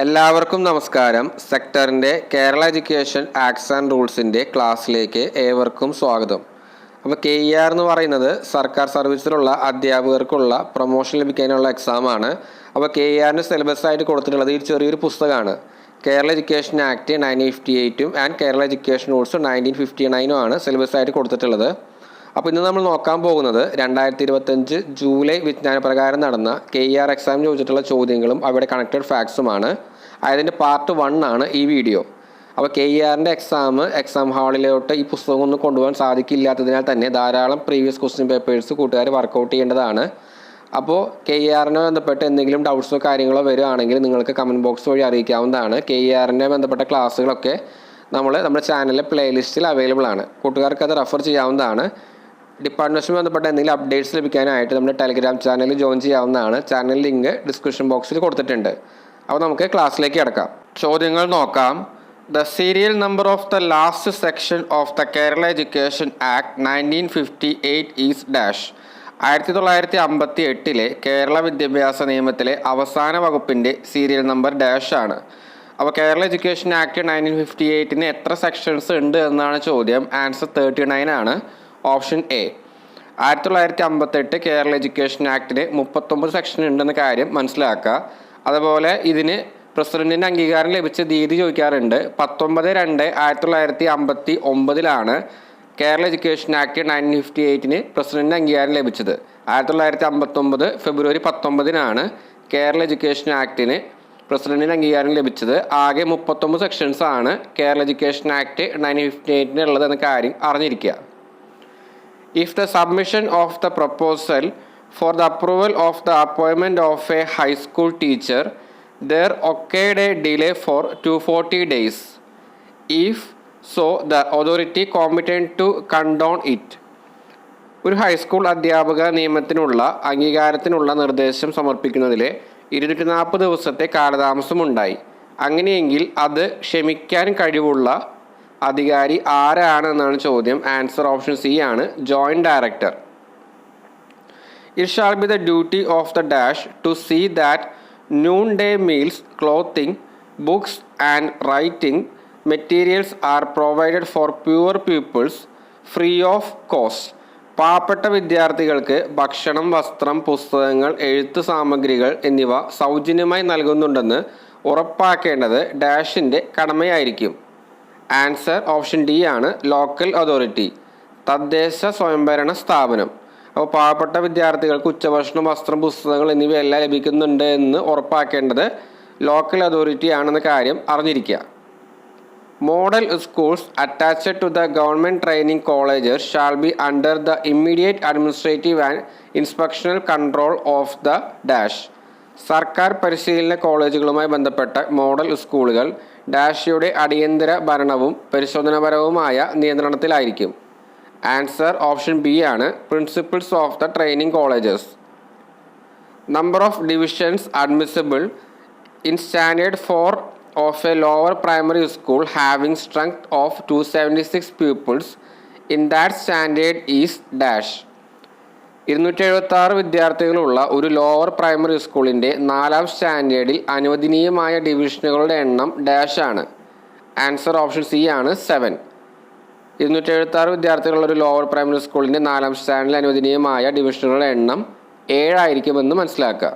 എല്ലാവർക്കും നമസ്കാരം. സെക്ടറിൻ്റെ Kerala education acts and റൂൾസിൻ്റെ ക്ലാസ്സിലേക്ക് ഏവർക്കും സ്വാഗതം. അപ്പോൾ KER എന്ന് പറയുന്നത് സർക്കാർ സർവീസിലുള്ള അധ്യാപകർക്കുള്ള പ്രൊമോഷൻ ലഭിക്കാനുള്ള എക്സാമാണ്. അപ്പോൾ KERൻ്റെ സിലബസ് ആയിട്ട് കൊടുത്തിട്ടുള്ളത് ഈ ചെറിയൊരു പുസ്തകമാണ്. Kerala education act 1958 and Kerala education rules 1959 ആണ് സിലബസ് ആയിട്ട് കൊടുത്തിട്ടുള്ളത്. അപ്പോൾ ഇന്ന് നമ്മൾ നോക്കാൻ പോകുന്നത് 2025 ജൂലൈ വിജ്ഞാനപ്രകാരം നടന്ന KER എക്സാം ചോദിച്ചിട്ടുള്ള ചോദ്യങ്ങളും അവയുടെ കണക്റ്റഡ് ഫാക്ട്സുമാണ്. അതിൻ്റെ പാർട്ട് 1 ആണ് ഈ വീഡിയോ. അപ്പോൾ KERൻ്റെ എക്സാം ഹാളിലോട്ട് ഈ പുസ്തകം ഒന്നും കൊണ്ടുപോകാൻ സാധിക്കില്ലാത്തതിനാൽ തന്നെ ധാരാളം പ്രീവിയസ് ക്വസ്റ്റ്യൻ പേപ്പേഴ്സ് കൂട്ടുകാർ വർക്കൗട്ട് ചെയ്യേണ്ടതാണ്. അപ്പോൾ KERനെ ബന്ധപ്പെട്ട് എന്തെങ്കിലും ഡൗട്ട്സോ കാര്യങ്ങളോ വരികയാണെങ്കിൽ നിങ്ങൾക്ക് കമൻറ്റ് ബോക്സ് വഴി അറിയിക്കാവുന്നതാണ്. KERനെ ബന്ധപ്പെട്ട ക്ലാസ്സുകളൊക്കെ നമ്മുടെ ചാനലിലെ പ്ലേലിസ്റ്റിൽ അവൈലബിൾ ആണ്. കൂട്ടുകാർക്ക് അത് റെഫർ ചെയ്യാവുന്നതാണ്. ഡിപ്പാർട്ട്മെൻറ്റുമായി ബന്ധപ്പെട്ട എന്തെങ്കിലും അപ്ഡേറ്റ്സ് ലഭിക്കാനായിട്ട് നമ്മുടെ ടെലിഗ്രാം ചാനലിൽ ജോയിൻ ചെയ്യാവുന്നതാണ്. ചാനൽ ലിങ്ക് ഡിസ്ക്രിപ്ഷൻ ബോക്സിൽ കൊടുത്തിട്ടുണ്ട്. അപ്പോൾ നമുക്ക് ക്ലാസ്സിലേക്ക് കിടക്കാം. ചോദ്യങ്ങൾ നോക്കാം. The serial number of the last section of the Kerala education act 1958 is dash. 1958 Kerala വിദ്യാഭ്യാസ നിയമത്തിലെ അവസാന വകുപ്പിൻ്റെ സീരിയൽ നമ്പർ ഡാഷ് ആണ്. അപ്പോൾ കേരള എഡ്യൂക്കേഷൻ ആക്ട് 1958 എത്ര സെക്ഷൻസ് ഉണ്ട് എന്നാണ് ചോദ്യം. ആൻസർ 39 ആണ്. Option A. 1958 കേരള എഡ്യൂക്കേഷൻ ആക്ടിന് 39 സെക്ഷൻ ഉണ്ടെന്ന കാര്യം മനസ്സിലാക്കുക. അതുപോലെ ഇതിന് പ്രസിഡന്റിൻ്റെ അംഗീകാരം ലഭിച്ച തീയതി ചോദിക്കാറുണ്ട്. 19/2/1959 കേരള എഡ്യൂക്കേഷൻ ആക്ട് 1958 പ്രസിഡന്റിൻ്റെ അംഗീകാരം ലഭിച്ചത്. 1959 ഫെബ്രുവരി 19 കേരള എഡ്യൂക്കേഷൻ ആക്ടിന് പ്രസിഡന്റിൻ്റെ അംഗീകാരം ലഭിച്ചത്. ആകെ 39 സെക്ഷൻസ് ആണ് കേരള എഡ്യൂക്കേഷൻ ആക്ട് 1958 ഉള്ളതെന്ന കാര്യം അറിഞ്ഞിരിക്കുക. If the submission of the proposal for the approval of the appointment of a high school teacher, there occurred a delay for 240 days. If so, the authority competent to condone it. ഒരു high school അധ്യാപക നിയമനത്തിനുള്ള അംഗീകാരത്തിനുള്ള നിർദ്ദേശം സമർപ്പിക്കുന്നതിൽ 240 ദിവസത്തെ കാലതാമസമുണ്ടായി. അങ്ങനെയെങ്കിൽ അത് ക്ഷമിക്കാൻ കഴിവുള്ള അധികാരി ആരാണെന്നാണ് ചോദ്യം. ആൻസർ ഓപ്ഷൻ സി ആണ്. Joint director. It shall be the duty of the dash to see that noon day meals, clothing, books and writing materials are provided for poor pupils free of cost. പാവപ്പെട്ട വിദ്യാർത്ഥികൾക്ക് ഭക്ഷണം, വസ്ത്രം, പുസ്തകങ്ങൾ, എഴുത്ത് സാമഗ്രികൾ എന്നിവ സൗജന്യമായി നൽകുന്നുണ്ടെന്ന് ഉറപ്പാക്കേണ്ടത് ഡാഷിൻ്റെ കടമയായിരിക്കും. ആൻസർ ഓപ്ഷൻ ഡി ആണ്. ലോക്കൽ അതോറിറ്റി, തദ്ദേശ സ്വയംഭരണ സ്ഥാപനം. അപ്പോൾ പാവപ്പെട്ട വിദ്യാർത്ഥികൾക്ക് ഉച്ചഭക്ഷണം, വസ്ത്രം, പുസ്തകങ്ങൾ എന്നിവയെല്ലാം ലഭിക്കുന്നുണ്ട് എന്ന് ഉറപ്പാക്കേണ്ടത് ലോക്കൽ അതോറിറ്റി ആണെന്ന കാര്യം അറിഞ്ഞിരിക്കുക. Model schools attached to the government training colleges shall be under the immediate administrative and inspectional control of the dash. സർക്കാർ പരിശീലന കോളേജുകളുമായി ബന്ധപ്പെട്ട മോഡൽ സ്കൂളുകൾ ഡാഷിയുടെ അടിയന്തര ഭരണവും പരിശോധനാപരവുമായ നിയന്ത്രണത്തിലായിരിക്കും. ആൻസർ ഓപ്ഷൻ ബി ആണ്. Principles of the training colleges. Number of divisions admissible in standard 4 of a lower primary school having strength of 276 pupils in that standard is dash. 276 വിദ്യാർത്ഥികളുള്ള ഒരു ലോവർ പ്രൈമറി സ്കൂളിൻ്റെ 4ാം സ്റ്റാൻഡേർഡിൽ അനുവദനീയമായ ഡിവിഷനുകളുടെ എണ്ണം ഡാഷ് ആണ്. Answer option C ആണ്. 7. 276 വിദ്യാർത്ഥികളുള്ള ഒരു lower primary സ്കൂളിൻ്റെ 4ാം സ്റ്റാൻഡേർഡിൽ അനുവദനീയമായ ഡിവിഷനുകളുടെ എണ്ണം 7 ആയിരിക്കുമെന്ന് മനസ്സിലാക്കുക.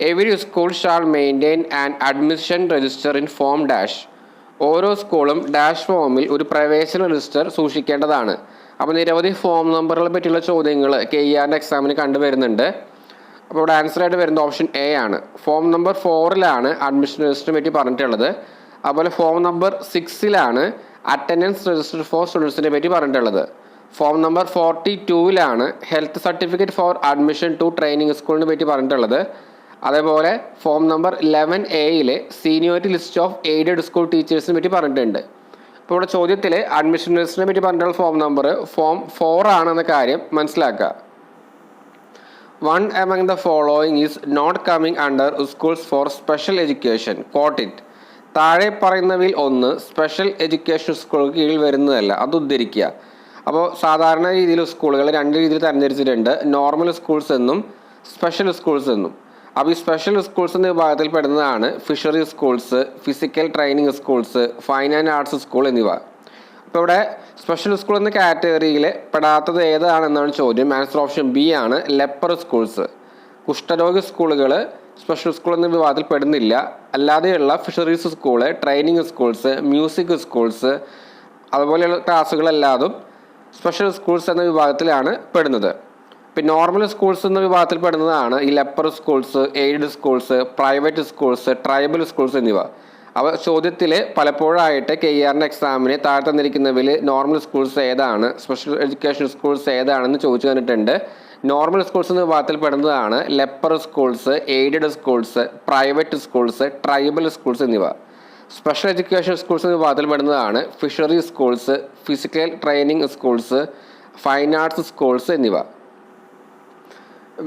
Every school shall maintain and admission register in form dash. ഓരോ സ്കൂളും ഡാഷ് ഫോമിൽ ഒരു പ്രവേശന രജിസ്റ്റർ സൂക്ഷിക്കേണ്ടതാണ്. അപ്പോൾ നിരവധി ഫോം നമ്പറുകളെ പറ്റിയുള്ള ചോദ്യങ്ങൾ KERൻ്റെ എക്സാമിന് കണ്ടുവരുന്നുണ്ട്. അപ്പോൾ ഇവിടെ ആൻസറായിട്ട് വരുന്നത് ഓപ്ഷൻ എ ആണ്. ഫോം നമ്പർ 4 അഡ്മിഷൻ രജിസ്റ്ററിനെ പറ്റി പറഞ്ഞിട്ടുള്ളത്. അതുപോലെ form number 6 attendance register for സ്റ്റുഡൻസിനെ പറ്റി പറഞ്ഞിട്ടുള്ളത്. Form number 42 health certificate for admission to training സ്കൂളിനെ പറ്റി പറഞ്ഞിട്ടുള്ളത്. അതേപോലെ form number 11A seniority list of aided school ടീച്ചേഴ്സിനെ പറ്റി പറഞ്ഞിട്ടുണ്ട്. ഇപ്പോൾ ഇവിടെ ചോദ്യത്തിൽ അഡ്മിഷൻ രജിസ്റ്ററിനെ പറ്റി പറഞ്ഞിട്ടുള്ള ഫോം നമ്പർ ഫോം 4 ആണെന്ന കാര്യം മനസ്സിലാക്കുക. 1 among the following is not coming under schools for special education. Quote it. താഴെ പറയുന്നവയിൽ ഒന്ന് സ്പെഷ്യൽ എഡ്യൂക്കേഷൻ സ്കൂളുകൾക്ക് കീഴിൽ വരുന്നതല്ല. അത് ഉദ്ധരിക്കുക. അപ്പോൾ സാധാരണ രീതിയിൽ സ്കൂളുകൾ 2 രീതിയിൽ തരംതിരിച്ചിട്ടുണ്ട്. നോർമൽ സ്കൂൾസ് എന്നും സ്പെഷ്യൽ സ്കൂൾസ് എന്നും. അപ്പോൾ ഈ സ്പെഷ്യൽ സ്കൂൾസ് എന്ന വിഭാഗത്തിൽ പെടുന്നതാണ് fishery schools, physical training schools, fine and arts school എന്നിവ. അപ്പോൾ ഇവിടെ സ്പെഷ്യൽ സ്കൂൾ എന്ന കാറ്റഗറിയിൽ പെടാത്തത് ഏതാണെന്നാണ് ചോദ്യം. ആൻസർ ഓപ്ഷൻ ബി ആണ്, ലെപ്പർ സ്കൂൾസ്. കുഷ്ഠരോഗി സ്കൂളുകൾ സ്പെഷ്യൽ സ്കൂൾ എന്ന വിഭാഗത്തിൽ പെടുന്നില്ല. അല്ലാതെയുള്ള fisheries school, training schools, music schools അതുപോലെയുള്ള ക്ലാസ്സുകളെല്ലാതും സ്പെഷ്യൽ സ്കൂൾസ് എന്ന വിഭാഗത്തിലാണ് പെടുന്നത്. പിന്നെ നോർമൽ സ്കൂൾസ് എന്ന വിഭാഗത്തിൽ പെടുന്നതാണ് ഈ leper schools, aid schools, private schools, tribal schools എന്നിവ. അവ ചോദ്യത്തിൽ പലപ്പോഴായിട്ട് KER എക്സാമിന് താഴെ തന്നിരിക്കുന്നവയിൽ നോർമൽ സ്കൂൾസ് ഏതാണ്, സ്പെഷ്യൽ എഡ്യൂക്കേഷൻ സ്കൂൾസ് ഏതാണെന്ന് ചോദിച്ചു തന്നിട്ടുണ്ട്. നോർമൽ സ്കൂൾസ് എന്ന വിഭാഗത്തിൽ പെടുന്നതാണ് leper schools, aided schools, private schools, tribal schools എന്നിവ. സ്പെഷ്യൽ എഡ്യൂക്കേഷൻ സ്കൂൾസ് എന്ന വിഭാഗത്തിൽ പെടുന്നതാണ് fishery schools, physical training schools, fine arts schools എന്നിവ.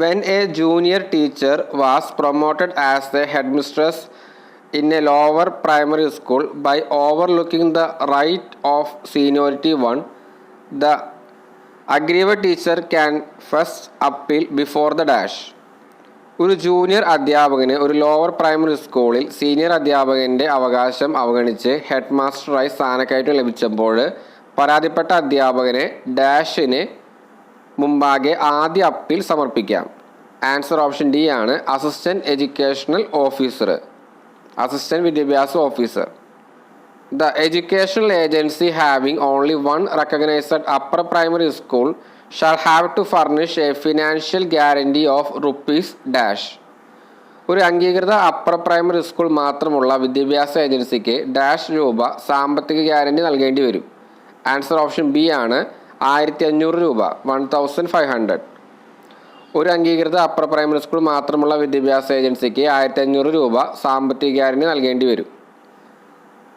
When a junior teacher was promoted as the headmistress in a lower primary school by overlooking the right of seniority 1, the aggrieved teacher can first appeal before the dash. ഒരു junior അധ്യാപകന് ഒരു lower primary സ്കൂളിൽ senior അധ്യാപകൻ്റെ അവകാശം അവഗണിച്ച് head മാസ്റ്ററായി സ്ഥാനക്കയറ്റം ലഭിച്ചപ്പോൾ പരാതിപ്പെട്ട അധ്യാപകന് ഡാഷിന് മുമ്പാകെ ആദ്യ അപ്പീൽ സമർപ്പിക്കാം. ആൻസർ ഓപ്ഷൻ ഡി ആണ്, അസിസ്റ്റന്റ് എഡ്യൂക്കേഷണൽ ഓഫീസർ, അസിസ്റ്റന്റ് വിദ്യാഭ്യാസ officer. The educational agency having only one recognised upper primary school shall have to furnish a financial guarantee of rupees dash. ഒരു അംഗീകൃത അപ്പർ പ്രൈമറി സ്കൂൾ മാത്രമുള്ള വിദ്യാഭ്യാസ ഏജൻസിക്ക് dash രൂപ സാമ്പത്തിക guarantee നൽകേണ്ടി വരും. ആൻസർ ഓപ്ഷൻ ബി ആണ്, 1500 രൂപ, 1500. ഒരു അംഗീകൃത അപ്പർ പ്രൈമറി സ്കൂൾ മാത്രമുള്ള വിദ്യാഭ്യാസ ഏജൻസിക്ക് 1500 രൂപ സാമ്പത്തിക ഗ്യാരണ്ടി നൽകേണ്ടി വരും.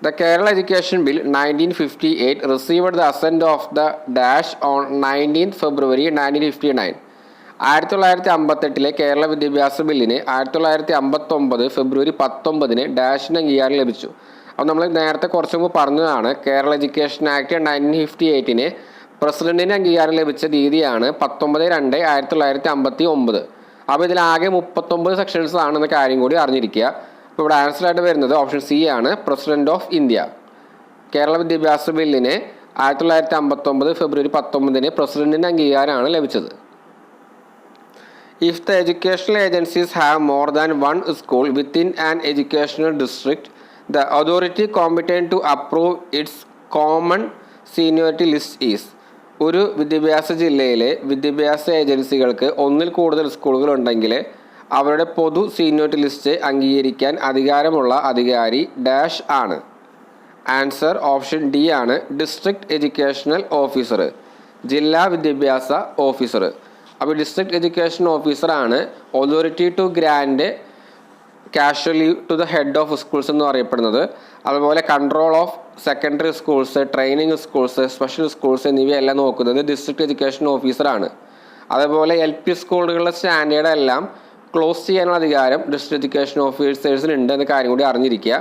The Kerala education bill 1958 received the assent of the dash on 19 ഫെബ്രുവരി 1959. 1958 കേരള വിദ്യാഭ്യാസ ബില്ലിന് 1959 ഫെബ്രുവരി 19 ഡാഷിന് അംഗീകാരം ലഭിച്ചു. അപ്പോൾ നമ്മൾ നേരത്തെ കുറച്ച് മുമ്പ് പറഞ്ഞതാണ്, കേരള എഡ്യൂക്കേഷൻ ആക്ട് 1958 പ്രസിഡന്റിന് അംഗീകാരം ലഭിച്ച തീയതിയാണ് 19/2/1959. അപ്പോൾ ഇതിലാകെ 39 സെക്ഷൻസ് ആണെന്ന കാര്യം കൂടി അറിഞ്ഞിരിക്കുക. അപ്പോൾ ഇവിടെ ആൻസർ ആയിട്ട് വരുന്നത് ഓപ്ഷൻ സി ആണ്, പ്രസിഡന്റ് ഓഫ് ഇന്ത്യ. കേരള വിദ്യാഭ്യാസ ബില്ലിന് 1959 ഫെബ്രുവരി 19 പ്രസിഡന്റിന് അംഗീകാരമാണ് ലഭിച്ചത്. If the educational agencies have more than one school within an educational district, the authority competent to approve its common seniority list is. ഒരു വിദ്യാഭ്യാസ ജില്ലയിലെ വിദ്യാഭ്യാസ ഏജൻസികൾക്ക് ഒന്നിൽ കൂടുതൽ സ്കൂളുകളുണ്ടെങ്കിൽ അവരുടെ പൊതു സീനിയോറിറ്റി ലിസ്റ്റ് അംഗീകരിക്കാൻ അധികാരമുള്ള അധികാരി ഡാഷ് ആണ്. ആൻസർ ഓപ്ഷൻ ഡി ആണ്, ഡിസ്ട്രിക്ട് എഡ്യൂക്കേഷണൽ ഓഫീസർ, ജില്ലാ വിദ്യാഭ്യാസ ഓഫീസർ. അപ്പോൾ ഡിസ്ട്രിക്ട് എഡ്യൂക്കേഷൻ ഓഫീസറാണ് authority to grant casual leave to the head of schools എന്ന് പറയപ്പെടുന്നത്. അതുപോലെ control of secondary schools, training schools, special schools എന്നിവയെല്ലാം നോക്കുന്നത് ഡിസ്ട്രിക്ട് എഡ്യൂക്കേഷൻ ഓഫീസറാണ്. അതുപോലെ LP സ്കൂളുകളുടെ സ്റ്റാൻഡേർഡ് എല്ലാം ക്ലോസ് ചെയ്യാനുള്ള അധികാരം ഡിസ്ട്രിക്ട് എഡ്യൂക്കേഷൻ ഓഫീസേഴ്സിന് ഉണ്ട് എന്ന കാര്യം കൂടി അറിഞ്ഞിരിക്കുക.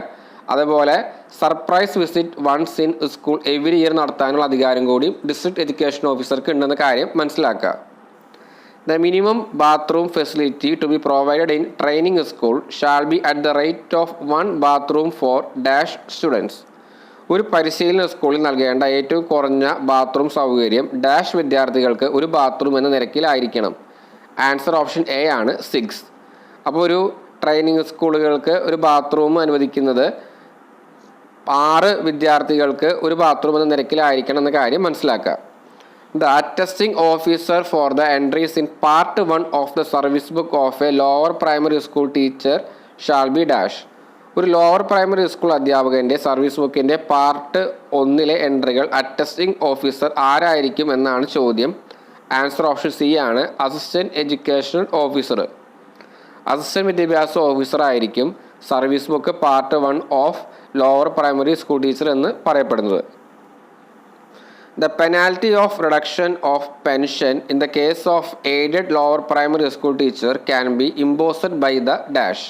അതുപോലെ surprise visit once in school every year നടത്താനുള്ള അധികാരം കൂടി ഡിസ്ട്രിക്ട് എഡ്യൂക്കേഷൻ ഓഫീസർക്ക് ഉണ്ടെന്ന കാര്യം മനസ്സിലാക്കുക. The minimum bathroom facility to be provided in training school shall be at the rate of 1 bathroom for dash students. ഒരു പരിശീലന സ്കൂളിൽ നൽകേണ്ട ഏറ്റവും കുറഞ്ഞ ബാത്റൂം സൗകര്യം ഡാഷ് വിദ്യാർത്ഥികൾക്ക് ഒരു ബാത്റൂം എന്ന നിരക്കിലായിരിക്കണം. ആൻസർ ഓപ്ഷൻ എ ആണ്, 6. അപ്പോൾ ഒരു ട്രെയിനിങ് സ്കൂളുകൾക്ക് ഒരു ബാത്റൂം അനുവദിക്കുന്നത് 6 വിദ്യാർത്ഥികൾക്ക് ഒരു ബാത്റൂം എന്ന നിരക്കിലായിരിക്കണം എന്ന കാര്യം മനസ്സിലാക്കുക. The attesting officer for the entries in part 1 of the service book of a lower primary school teacher shall be dash. ഒരു ലോവർ പ്രൈമറി സ്കൂൾ അധ്യാപകൻ്റെ സർവീസ് ബുക്കിൻ്റെ പാർട്ട് 1 എൻട്രികൾ അറ്റസ്റ്റിംഗ് ഓഫീസർ ആരായിരിക്കും എന്നാണ് ചോദ്യം. ആൻസർ ഓപ്ഷൻ സി ആണ്, assistant educational officer. Assistant വിദ്യാഭ്യാസ officer ആയിരിക്കും service book part 1 of lower primary school teacher എന്ന് പറയപ്പെടുന്നത്. The penalty of reduction of pension in the case of aided lower primary school teacher can be imposed by the dash.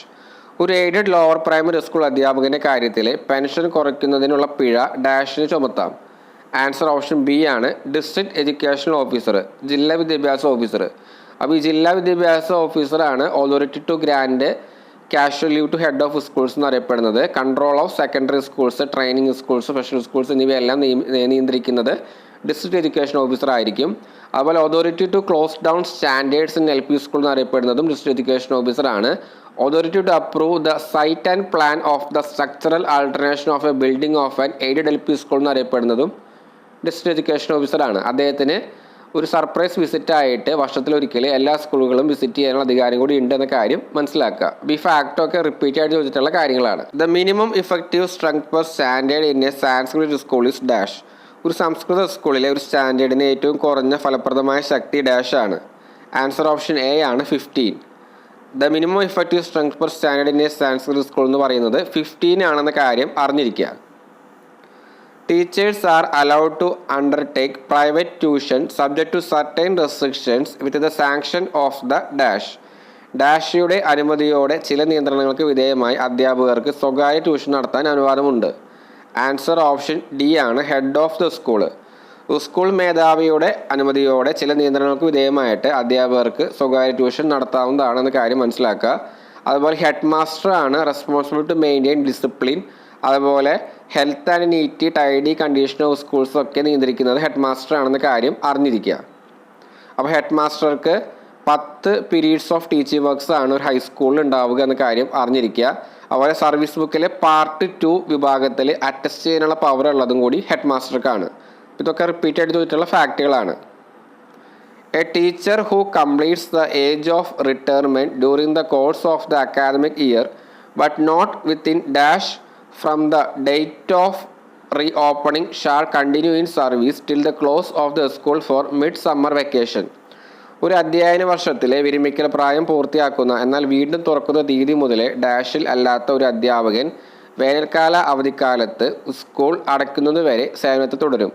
ഒരു aided lower primary school അധ്യാപകൻ്റെ കാര്യത്തിൽ pension കുറയ്ക്കുന്നതിനുള്ള പിഴ ഡാഷിന് ചുമത്താം. Answer option B ആണ്, ഡിസ്ട്രിക്ട് എഡ്യൂക്കേഷണൽ ഓഫീസർ, ജില്ലാ വിദ്യാഭ്യാസ ഓഫീസർ. അപ്പോൾ ഈ ജില്ലാ വിദ്യാഭ്യാസ ഓഫീസറാണ് authority to grant casual leave to head of schools എന്നറിയപ്പെടുന്നത്. Control of secondary schools, training schools, professional schools എന്നിവയെല്ലാം നിയന്ത്രിക്കുന്നത് ഡിസ്ട്രിക്ട് എഡ്യൂക്കേഷൻ ഓഫീസർ ആയിരിക്കും. അതുപോലെ authority to close down standards in LP school എന്നറിയപ്പെടുന്നതും ഡിസ്ട്രിക്ട് എഡ്യൂക്കേഷൻ ഓഫീസറാണ്. Authority to approve the site and plan of the structural alternation of a building of an aided LP school എന്നറിയപ്പെടുന്നതും district education ഓഫീസറാണ്. അദ്ദേഹത്തിന് ഒരു surprise വിസിറ്റായിട്ട് വർഷത്തിലൊരിക്കൽ എല്ലാ സ്കൂളുകളും visit ചെയ്യാനുള്ള അധികാരം കൂടി ഉണ്ട് എന്ന കാര്യം മനസ്സിലാക്കുക. ഈ ഫാക്ടൊക്കെ റിപ്പീറ്റ് ആയിട്ട് ചോദിച്ചിട്ടുള്ള കാര്യങ്ങളാണ്. The minimum effective strength per standard in A Sanskrit school is dash. ഒരു സംസ്കൃത സ്കൂളിലെ ഒരു സ്റ്റാൻഡേർഡിന് ഏറ്റവും കുറഞ്ഞ ഫലപ്രദമായ ശക്തി ഡാഷ് ആണ്. ആൻസർ ഓപ്ഷൻ എ ആണ് 15. The minimum effective strength per standard in A Sanskrit school എന്ന് പറയുന്നത് 15 ആണെന്ന കാര്യം അറിഞ്ഞിരിക്കുക. Teachers are allowed to undertake private tuition subject to certain restrictions with the sanction of the dash. ഡാഷിയുടെ അനുമതിയോടെ ചില നിയന്ത്രണങ്ങൾക്ക് വിധേയമായി അധ്യാപകർക്ക് സ്വകാര്യ ട്യൂഷൻ നടത്താൻ അനുവാദമുണ്ട്. ആൻസർ ഓപ്ഷൻ ഡി ആണ് head of the school. School മേധാവിയുടെ അനുമതിയോടെ ചില നിയന്ത്രണങ്ങൾക്ക് വിധേയമായിട്ട് അധ്യാപകർക്ക് സ്വകാര്യ ട്യൂഷൻ നടത്താവുന്നതാണെന്ന കാര്യം മനസ്സിലാക്കുക. അതുപോലെ ഹെഡ് മാസ്റ്റർ ആണ് റെസ്പോൺസിബിൾ ടു മെയിൻറ്റെയിൻ ഡിസിപ്ലിൻ. അതുപോലെ health and neat tidy condition of schools ഒക്കെ നിയന്ത്രിക്കുന്നത് ഹെഡ് മാസ്റ്റർ ആണെന്ന കാര്യം അറിഞ്ഞിരിക്കുക. അപ്പോൾ ഹെഡ് മാസ്റ്റർക്ക് 10 പീരീഡ്സ് ഓഫ് ടീച്ചിങ് വർക്ക്സ് ആണ് ഒരു ഹൈസ്കൂളിൽ ഉണ്ടാവുക എന്ന കാര്യം അറിഞ്ഞിരിക്കുക. അതുപോലെ സർവീസ് ബുക്കിലെ പാർട്ട് 2 വിഭാഗത്തിൽ അറ്റസ്റ്റ് ചെയ്യാനുള്ള പവർ ഉള്ളതും കൂടി ഹെഡ് മാസ്റ്റർക്കാണ്. ഇതൊക്കെ റിപ്പീറ്റ് ആയിട്ട് ചോദിച്ചിട്ടുള്ള ഫാക്റ്റുകളാണ്. A teacher who completes the age of retirement during the course of the academic year but not within dash from the date of reopening shall continue in service till the close of the school for midsummer vacation. ഒരു അധ്യയന വർഷത്തിലെ വിരമിക്കൽ പ്രായം പൂർത്തിയാക്കുന്ന എന്നാൽ വീണ്ടും തുറക്കുന്ന തീയതി മുതലേ ഡാഷിൽ അല്ലാത്ത ഒരു അധ്യാപകൻ വേനൽക്കാല അവധിക്കാലത്ത് സ്കൂൾ അടയ്ക്കുന്നതുവരെ സേവനത്തിൽ തുടരും.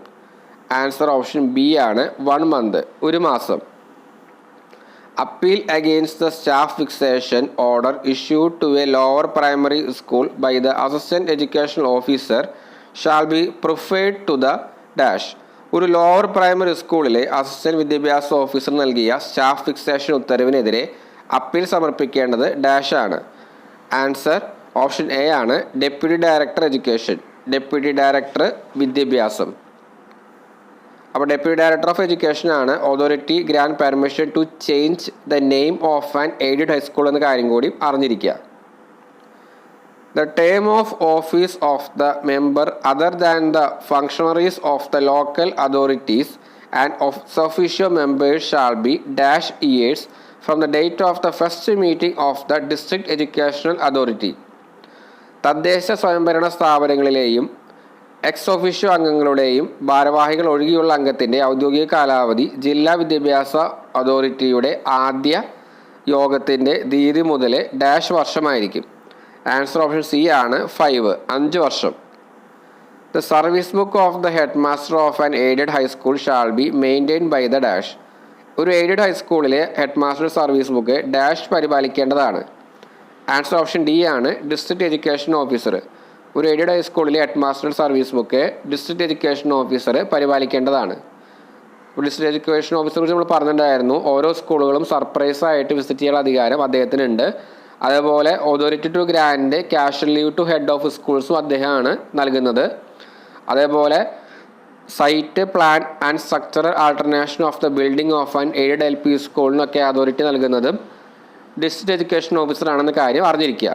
ആൻസർ ഓപ്ഷൻ ബി ആണ് 1 month, ഒരു മാസം. Appeal against the staff fixation order issued to a lower primary school by the assistant educational officer shall be preferred to the dash. ഒരു ലോവർ പ്രൈമറി സ്കൂളിലെ അസിസ്റ്റന്റ് വിദ്യാഭ്യാസ officer നൽകിയ staff fixation ഉത്തരവിനെതിരെ appeal സമർപ്പിക്കേണ്ടത് dash ആണ്. Answer option A ആണ് deputy director education, deputy director വിദ്യാഭ്യാസം. അപ്പോൾ ഡെപ്യൂട്ടി ഡയറക്ടർ ഓഫ് എഡ്യൂക്കേഷൻ ആണ് authority grant permission to change the name of an aided high school എന്ന കാര്യം കൂടി അറിഞ്ഞിരിക്കുക. The term of office of the member other than the functionaries of the local authorities and of officio members shall B dash years from the date of the first meeting of the district educational authority. തദ്ദേശ സ്വയംഭരണ സ്ഥാപനങ്ങളിലെയും ex officio അംഗങ്ങളുടെയും ഭാരവാഹികൾ ഒഴികെയുള്ള അംഗത്തിൻ്റെ ഔദ്യോഗിക കാലാവധി ജില്ലാ വിദ്യാഭ്യാസ അതോറിറ്റിയുടെ ആദ്യ യോഗത്തിൻ്റെ തീയതി മുതൽ ഡാഷ് വർഷമായിരിക്കും. ആൻസർ ഓപ്ഷൻ സി ആണ് 5 വർഷം. The service book of the head master of an aided high school shall be maintain by the dash. ഒരു എയ്ഡഡ് ഹൈസ്കൂളിലെ head master service book dash പരിപാലിക്കേണ്ടതാണ്. ആൻസർ ഓപ്ഷൻ ഡി ആണ് ഡിസ്ട്രിക്ട് എഡ്യൂക്കേഷൻ ഓഫീസർ. ഒരു എയ്ഡഡ് ഹൈസ്കൂളിലെ head master service book district education officer പരിപാലിക്കേണ്ടതാണ്. District education ഓഫീസറെ കുറിച്ച് നമ്മൾ പറഞ്ഞിട്ടുണ്ടായിരുന്നു. ഓരോ സ്കൂളുകളും സർപ്രൈസ് ആയിട്ട് വിസിറ്റ് ചെയ്യാനുള്ള അധികാരം അദ്ദേഹത്തിനുണ്ട്. അതേപോലെ authority to grant casual leave to head of സ്കൂൾസും അദ്ദേഹമാണ് നൽകുന്നത്. അതേപോലെ site plan and structural alternation of the building of an aided LP സ്കൂളിനൊക്കെ അതോറിറ്റി നൽകുന്നതും ഡിസ്ട്രിക്ട് എഡ്യൂക്കേഷൻ ഓഫീസറാണെന്ന കാര്യം അറിഞ്ഞിരിക്കുക.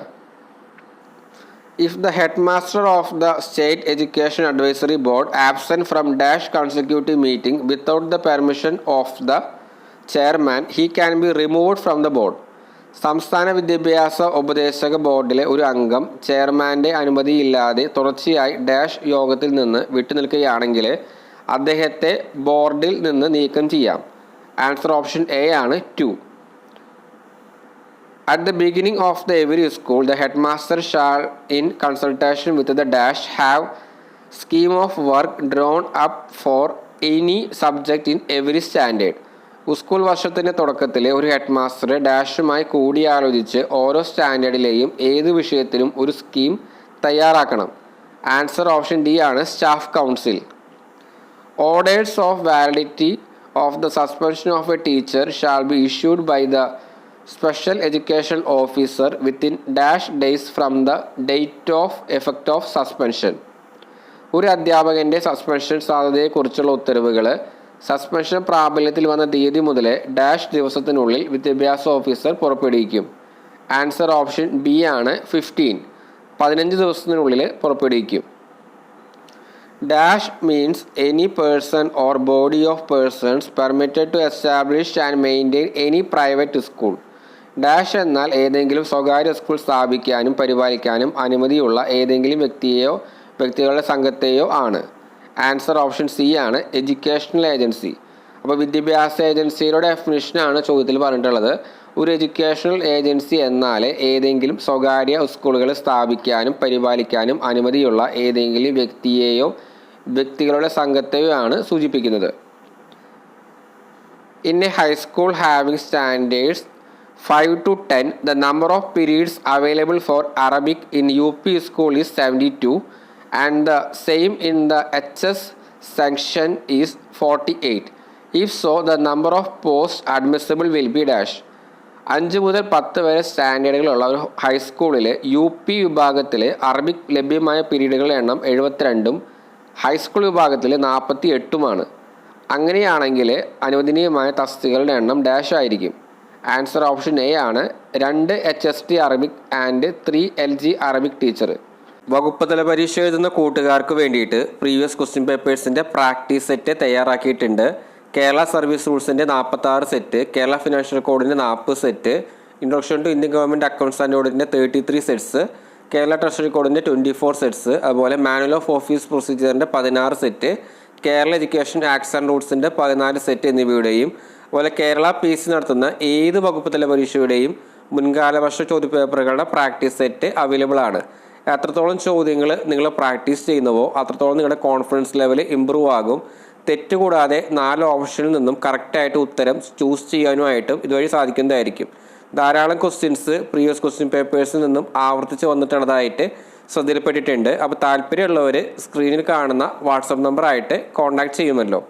If the headmaster of the State Education Advisory Board absent from dash consecutive meeting without the permission of the chairman, he can be removed from the board. സംസ്ഥാന വിദ്യാഭ്യാസ ഉപദേശക ബോർഡിലെ ഒരു അംഗം ചെയർമാൻ്റെ അനുമതിയില്ലാതെ തുടർച്ചയായി ഡാഷ് യോഗത്തിൽ നിന്ന് വിട്ടുനിൽക്കുകയാണെങ്കിൽ അദ്ദേഹത്തെ ബോർഡിൽ നിന്ന് നീക്കം ചെയ്യാം. ആൻസർ ഓപ്ഷൻ എ ആണ് 2. At the beginning of the every school, the headmaster shall, in consultation with the dash, have scheme of work drawn up for any subject in every standard. School വർഷത്തിൻ്റെ തുടക്കത്തിലെ ഒരു head master ഡാഷുമായി കൂടിയാലോചിച്ച് ഓരോ സ്റ്റാൻഡേർഡിലെയും ഏത് വിഷയത്തിലും ഒരു scheme തയ്യാറാക്കണം. Answer option D ആണ് staff council. Orders of validity of the suspension of a teacher shall be issued by the special education officer within dash days from the date of effect of suspension. ഒരു അധ്യാപകൻ്റെ suspension സാധ്യതയെക്കുറിച്ചുള്ള ഉത്തരവുകൾ suspension പ്രാബല്യത്തിൽ വന്ന തീയതി മുതൽ dash ദിവസത്തിനുള്ളിൽ വിദ്യാഭ്യാസ officer പുറപ്പെടുവിക്കും. Answer option B ആണ് 15 ദിവസത്തിനുള്ളിൽ പുറപ്പെടുവിക്കും. Dash means any person or body of persons permitted to establish and maintain any private school. Dash എന്നാൽ ഏതെങ്കിലും സ്വകാര്യ സ്കൂൾ സ്ഥാപിക്കാനും പരിപാലിക്കാനും അനുമതിയുള്ള ഏതെങ്കിലും വ്യക്തികളുടെ സംഘത്തെയോ ആണ്. ആൻസർ ഓപ്ഷൻ സി ആണ് എഡ്യൂക്കേഷണൽ ഏജൻസി. അപ്പോൾ വിദ്യാഭ്യാസ ഏജൻസിയുടെ ഡെഫിനിഷനാണ് ചോദ്യത്തിൽ പറഞ്ഞിട്ടുള്ളത്. ഒരു എഡ്യൂക്കേഷണൽ ഏജൻസി എന്നാൽ ഏതെങ്കിലും സ്വകാര്യ സ്കൂളുകൾ സ്ഥാപിക്കാനും പരിപാലിക്കാനും അനുമതിയുള്ള ഏതെങ്കിലും വ്യക്തികളുടെ സംഘത്തെയോ ആണ് സൂചിപ്പിക്കുന്നത്. In A high school having standards 5 to 10, the number of periods available for Arabic in UP school is 72 and the same in the HS section is 48. If so, the number of posts admissible will be dash. 5 മുതൽ 10 വരെ സ്റ്റാൻഡേർഡുകളുള്ള ഒരു ഹൈസ്കൂളിൽ UP വിഭാഗത്തിൽ Arabic ലഭ്യമായ പീരീഡുകളുടെ എണ്ണം 72 high school വിഭാഗത്തിൽ 48 അങ്ങനെയാണെങ്കിൽ അനുവദനീയമായ തസ്തികകളുടെ എണ്ണം ഡാഷ് ആയിരിക്കും. ആൻസർ ഓപ്ഷൻ എ ആണ് 2 HST Arabic and 3 LG Arabic teacher. വകുപ്പ് തല പരീക്ഷ എഴുതുന്ന കൂട്ടുകാർക്ക് വേണ്ടിയിട്ട് പ്രീവിയസ് ക്വസ്റ്റ്യൻ പേപ്പേഴ്സിൻ്റെ പ്രാക്ടീസ് സെറ്റ് തയ്യാറാക്കിയിട്ടുണ്ട്. കേരള സർവീസ് റൂൾസിൻ്റെ 46 സെറ്റ്, കേരള ഫിനാൻഷ്യൽ കോഡിൻ്റെ 40 set, introduction to Indian government accounts and ഓഡിറ്റിൻ്റെ 33 സെറ്റ്സ്, കേരള ട്രഷറി കോഡിൻ്റെ 24 സെറ്റ്സ്, അതുപോലെ മാനുവൽ ഓഫ് ഓഫീസ് പ്രൊസീജിയറിൻ്റെ 16 set, Kerala education acts and റൂൾസിൻ്റെ 14 സെറ്റ് എന്നിവയുടെയും അതുപോലെ കേരള PSC നടത്തുന്ന ഏത് വകുപ്പ് തല പരീക്ഷയുടെയും മുൻകാല വർഷ ചോദ്യപേപ്പറുകളുടെ പ്രാക്ടീസ് സെറ്റ് അവൈലബിൾ ആണ്. എത്രത്തോളം ചോദ്യങ്ങൾ നിങ്ങൾ പ്രാക്ടീസ് ചെയ്യുന്നുവോ അത്രത്തോളം നിങ്ങളുടെ കോൺഫിഡൻസ് ലെവൽ ഇമ്പ്രൂവ് ആകും. തെറ്റ് കൂടാതെ 4 ഓപ്ഷനിൽ നിന്നും കറക്റ്റായിട്ട് ഉത്തരം ചൂസ് ചെയ്യാനുമായിട്ടും ഇതുവഴി സാധിക്കുന്നതായിരിക്കും. ധാരാളം ക്വസ്റ്റ്യൻസ് പ്രീവിയസ് ക്വസ്റ്റ്യൻ പേപ്പേഴ്സിൽ നിന്നും ആവർത്തിച്ച് വന്നിട്ടുള്ളതായിട്ട് ശ്രദ്ധയിൽപ്പെട്ടിട്ടുണ്ട്. അപ്പോൾ താല്പര്യമുള്ളവർ സ്ക്രീനിൽ കാണുന്ന വാട്സപ്പ് നമ്പറായിട്ട് കോൺടാക്ട് ചെയ്യുമല്ലോ.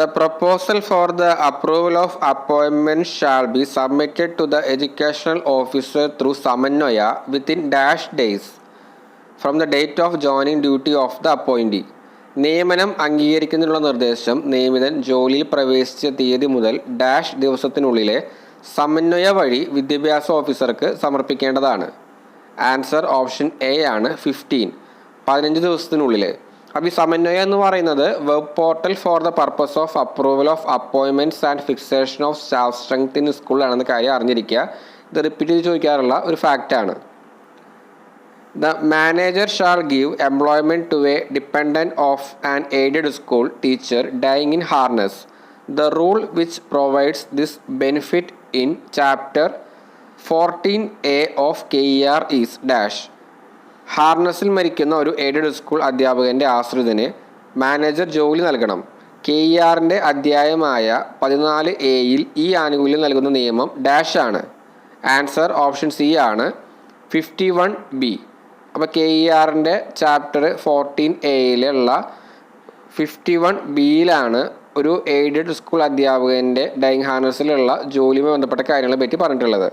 The proposal for the approval of appointment shall be submitted to the educational officer through Samannaya within dash days from the date of joining duty of the appointee. നിയമനം അംഗീകരിക്കുന്നതിനുള്ള നിർദ്ദേശം നിയമിതൻ ജോലിയിൽ പ്രവേശിച്ച തീയതി മുതൽ ഡാഷ് ദിവസത്തിനുള്ളിലെ സമന്വയ വഴി വിദ്യാഭ്യാസ ഓഫീസർക്ക് സമർപ്പിക്കേണ്ടതാണ്. ആൻസർ ഓപ്ഷൻ എ ആണ് 15 ദിവസത്തിനുള്ളിൽ. അപ്പോൾ ഈ സമന്വയ എന്ന് പറയുന്നത് web portal for the purpose of approval of appointments and fixation of staff strength in സ്കൂളിലാണെന്ന കാര്യം അറിഞ്ഞിരിക്കുക. ഇത് റിപ്പീറ്റ് ചെയ്ത് ചോദിക്കാറുള്ള ഒരു ഫാക്റ്റാണ്. The manager shall give employment to a dependent of an aided school teacher dying in harness. The rule which provides this benefit in chapter 14A of KER is dash. ഹാർനസിൽ മരിക്കുന്ന ഒരു aided school അധ്യാപകൻ്റെ ആശ്രിതന് manager ജോലി നൽകണം. KERൻ്റെ അധ്യായമായ 14A ഈ ആനുകൂല്യം നൽകുന്ന നിയമം dash ആണ്. Answer option C ആണ് 51B. അപ്പോൾ KERൻ്റെ ചാപ്റ്റർ 14A 51Bയിലാണ് ഒരു എയ്ഡഡ് സ്കൂൾ അധ്യാപകൻ്റെ ഡൈയിങ് ഹാർനസിലുള്ള ജോലിയുമായി ബന്ധപ്പെട്ട കാര്യങ്ങളെ പറ്റി പറഞ്ഞിട്ടുള്ളത്.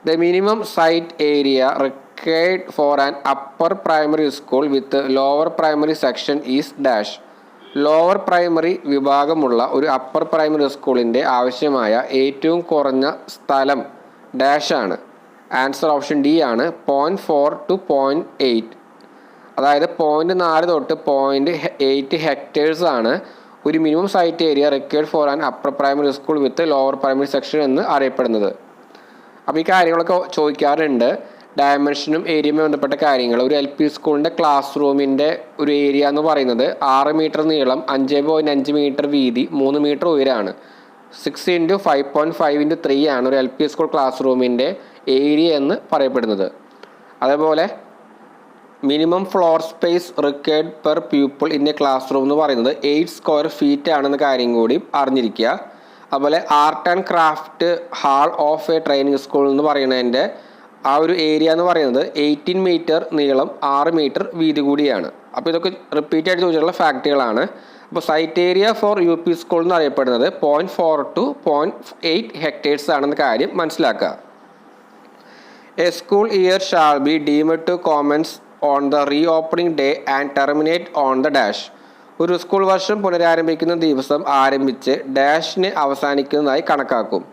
The minimum site area required for an upper primary school with lower primary section is dash. Lower primary വിഭാഗമുള്ള ഒരു അപ്പർ പ്രൈമറി സ്കൂളിൻ്റെ ആവശ്യമായ ഏറ്റവും കുറഞ്ഞ സ്ഥലം ഡാഷ് ആണ്. ആൻസർ ഓപ്ഷൻ ഡി ആണ് 0.4 to 0.8. അതായത് 0.4 തൊട്ട് 0.8 ഹെക്ടേഴ്സ് ആണ് ഒരു minimum site area required for an upper primary school with lower primary section എന്ന് അറിയപ്പെടുന്നത്. അപ്പോൾ ഈ കാര്യങ്ങളൊക്കെ ചോദിക്കാറുണ്ട്. ഡയമെൻഷനും ഏരിയയുമായി ബന്ധപ്പെട്ട കാര്യങ്ങൾ. ഒരു LP സ്കൂളിൻ്റെ ക്ലാസ് റൂമിൻ്റെ ഒരു ഏരിയ എന്ന് പറയുന്നത് 6 മീറ്റർ നീളം, 5.5 മീറ്റർ വീതി, 3 മീറ്റർ ഉയരമാണ്. 6 × 5.5 × 3 ആണ് ഒരു LP സ്കൂൾ ക്ലാസ് റൂമിൻ്റെ ഏരിയ എന്ന് പറയപ്പെടുന്നത്. അതേപോലെ minimum floor space required per pupil in A class room എന്ന് പറയുന്നത് 8 സ്ക്വയർ ഫീറ്റ് ആണെന്ന കാര്യം കൂടി അറിഞ്ഞിരിക്കുക. അതുപോലെ art and craft hall of A training school എന്ന് പറയുന്നതിൻ്റെ ആ ഒരു ഏരിയ എന്ന് പറയുന്നത് 18 മീറ്റർ നീളം, 6 മീറ്റർ വീതി കൂടിയാണ്. അപ്പോൾ ഇതൊക്കെ റിപ്പീറ്റ് ആയിട്ട് ചോദിച്ചിട്ടുള്ള ഫാക്റ്റുകളാണ്. അപ്പോൾ site area for UP school എന്ന് അറിയപ്പെടുന്നത് 0.4 to 0.8 hectares ആണെന്ന കാര്യം മനസ്സിലാക്കുക. A school year shall be deemed to commence on the reopening day and terminate on the dash. ഒരു സ്കൂൾ വർഷം പുനരാരംഭിക്കുന്ന ദിവസം ആരംഭിച്ച് ഡാഷിന് അവസാനിക്കുന്നതായി കണക്കാക്കും.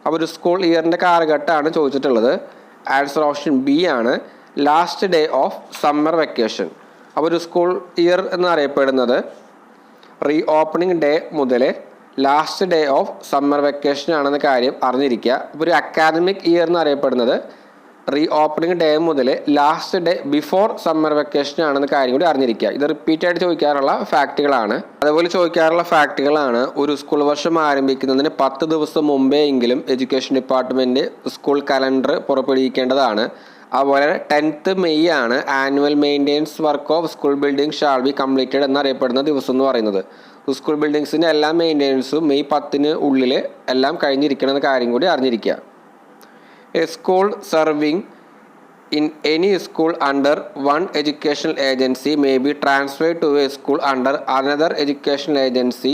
അപ്പോൾ ഒരു സ്കൂൾ ഇയറിൻ്റെ കാലഘട്ടമാണ് ചോദിച്ചിട്ടുള്ളത്. ആൻസർ ഓപ്ഷൻ ബി ആണ്, last day of summer vacation. അപ്പോൾ ഒരു സ്കൂൾ ഇയർ എന്നറിയപ്പെടുന്നത് റീ ഓപ്പണിംഗ് ഡേ മുതൽ last day of summer vacation ആണെന്ന കാര്യം അറിഞ്ഞിരിക്കുക. അപ്പോൾ ഒരു അക്കാദമിക് ഇയർ എന്നറിയപ്പെടുന്നത് റീ ഓപ്പണിംഗ് ഡേ മുതൽ last day before summer vacation ആണെന്ന കാര്യം കൂടി അറിഞ്ഞിരിക്കുക. ഇത് റിപ്പീറ്റ് ആയിട്ട് ചോദിക്കാറുള്ള ഫാക്റ്റുകളാണ്. അതുപോലെ ചോദിക്കാറുള്ള ഫാക്റ്റുകളാണ്, ഒരു സ്കൂൾ വർഷം ആരംഭിക്കുന്നതിന് 10 ദിവസം മുമ്പേ എങ്കിലും എഡ്യൂക്കേഷൻ ഡിപ്പാർട്ട്മെൻറ്റ് സ്കൂൾ കലണ്ടർ പുറപ്പെടുവിക്കേണ്ടതാണ്. അതുപോലെ 10th മെയ് ആണ് annual maintenance work of school building shall be completed എന്നറിയപ്പെടുന്ന ദിവസം എന്ന് പറയുന്നത്. സ്കൂൾ ബിൽഡിങ്സിൻ്റെ എല്ലാ മെയിൻ്റെനൻസും മെയ് 10 ഉള്ളിൽ എല്ലാം കഴിഞ്ഞിരിക്കണമെന്ന കാര്യം കൂടി അറിഞ്ഞിരിക്കുക. A school serving in any school under one educational agency may be transferred to a school under another educational agency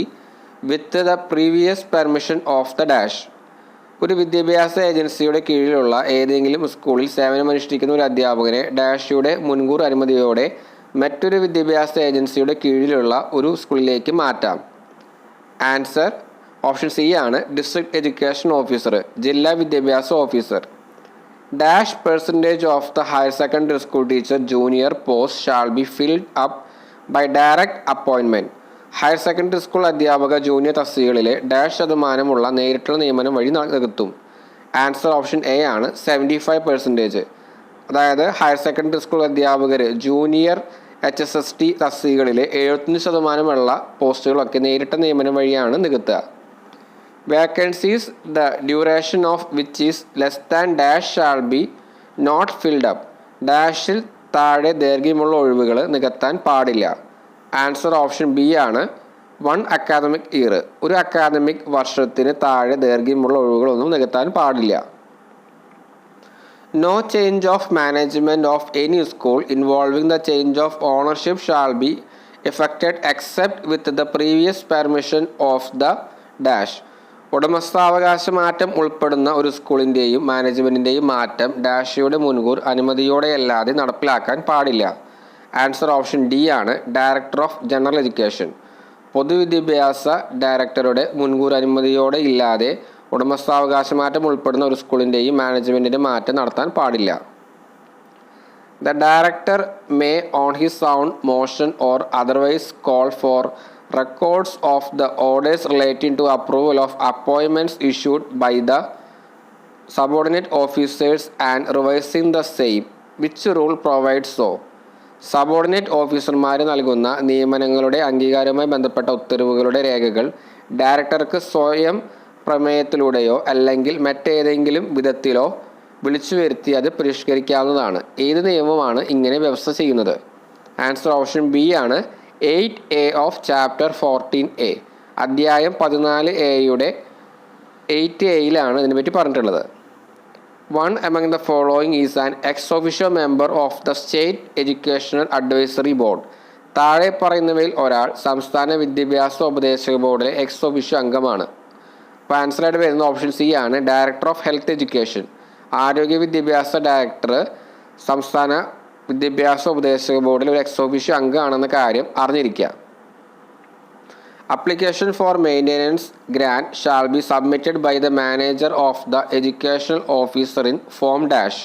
with the previous permission of the dash. ഒരു വിദ്യാഭ്യാസ ഏജൻസിയുടെ കീഴിലുള്ള ഏതെങ്കിലും സ്കൂളിൽ സേവനമനുഷ്ഠിക്കുന്ന ഒരു അധ്യാപകനെ ഡാഷയുടെ മുൻകൂർ അനുമതിയോടെ മറ്റൊരു വിദ്യാഭ്യാസ ഏജൻസിയുടെ കീഴിലുള്ള ഒരു സ്കൂളിലേക്ക് മാറ്റാം. ആൻസർ ഓപ്ഷൻ സി ആണ്, ഡിസ്ട്രിക്ട് എഡ്യൂക്കേഷൻ ഓഫീസർ, ജില്ലാ വിദ്യാഭ്യാസ officer. Dash percentage of the higher secondary school teacher junior post shall be filled up by direct appointment. Higher secondary school അധ്യാപക ജൂനിയർ തസ്തികകളിലെ ഡാഷ് ശതമാനമുള്ള നേരിട്ടുള്ള നിയമനം വഴി നികത്തും. ആൻസർ ഓപ്ഷൻ എ ആണ്, 75%. അതായത് ഹയർ സെക്കൻഡറി സ്കൂൾ അധ്യാപകർ ജൂനിയർ HSST തസ്തികകളിലെ 75% പോസ്റ്റുകളൊക്കെ നേരിട്ട നിയമനം വഴിയാണ് നികത്തുക. Vacancies the duration of which is less than dash shall be not filled up. ഡാഷിൽ താഴെ ദൈർഘ്യമുള്ള ഒഴിവുകൾ നികത്താൻ പാടില്ല. ആൻസർ ഓപ്ഷൻ ബി ആണ്, 1 അക്കാദമിക് ഇയർ. ഒരു അക്കാദമിക് വർഷത്തിന് താഴെ ദൈർഘ്യമുള്ള ഒഴിവുകളൊന്നും നികത്താൻ പാടില്ല. No change of management of any school involving the change of ownership shall be effected except with the previous permission of the dash. ഉടമസ്ഥാവകാശ മാറ്റം ഉൾപ്പെടുന്ന ഒരു സ്കൂളിൻ്റെയും മാനേജ്മെൻറ്റിൻ്റെയും മാറ്റം ഡാഷയുടെ മുൻകൂർ അനുമതിയോടെയല്ലാതെ നടപ്പിലാക്കാൻ പാടില്ല. ആൻസർ ഓപ്ഷൻ ഡി ആണ്, ഡയറക്ടർ ഓഫ് ജനറൽ എഡ്യൂക്കേഷൻ. പൊതുവിദ്യാഭ്യാസ ഡയറക്ടറുടെ മുൻകൂർ അനുമതിയോടെ ഇല്ലാതെ ഉടമസ്ഥാവകാശ മാറ്റം ഉൾപ്പെടുന്ന ഒരു സ്കൂളിൻ്റെയും മാനേജ്മെൻറ്റിൻ്റെ മാറ്റം നടത്താൻ പാടില്ല. The director may on his own motion or otherwise call for records of the orders relating to approval of appointments issued by the subordinate officers and revising the same. Which rule provides so? Subordinate ഓഫീസർമാർ നൽകുന്ന നിയമനങ്ങളുടെ അംഗീകാരവുമായി ബന്ധപ്പെട്ട ഉത്തരവുകളുടെ രേഖകൾ ഡയറക്ടർക്ക് സ്വയം പ്രമേയത്തിലൂടെയോ അല്ലെങ്കിൽ മറ്റേതെങ്കിലും വിധത്തിലോ വിളിച്ചു വരുത്തി അത് പരിഷ്കരിക്കാവുന്നതാണ്. ഏത് നിയമമാണ് ഇങ്ങനെ വ്യവസ്ഥ ചെയ്യുന്നത്? ആൻസർ ഓപ്ഷൻ ബി ആണ്, 8A ഓഫ് ചാപ്റ്റർ 14A. അധ്യായം 14A 8Aയിലാണ് ഇതിനെപ്പറ്റി പറഞ്ഞിട്ടുള്ളത്. 1 among the following is an ex officio member of the State Educational Advisory Board. താഴെ പറയുന്നവയിൽ ഒരാൾ സംസ്ഥാന വിദ്യാഭ്യാസ ഉപദേശക ബോർഡിലെ എക്സ് ഒഫീഷ്യോ അംഗമാണ്. അപ്പോൾ ആൻസറായിട്ട് വരുന്ന ഓപ്ഷൻ സി ആണ്, ഡയറക്ടർ ഓഫ് ഹെൽത്ത് എഡ്യൂക്കേഷൻ. ആരോഗ്യ വിദ്യാഭ്യാസ ഡയറക്ടർ സംസ്ഥാന വിദ്യാഭ്യാസ ഉപദേശക ബോർഡിൽ ഒരു എക്സ് ഒഫീഷ്യോ അംഗമാണെന്ന കാര്യം അറിഞ്ഞിരിക്കുക. Application for maintenance grant shall be submitted by the manager of the educational officer in form dash.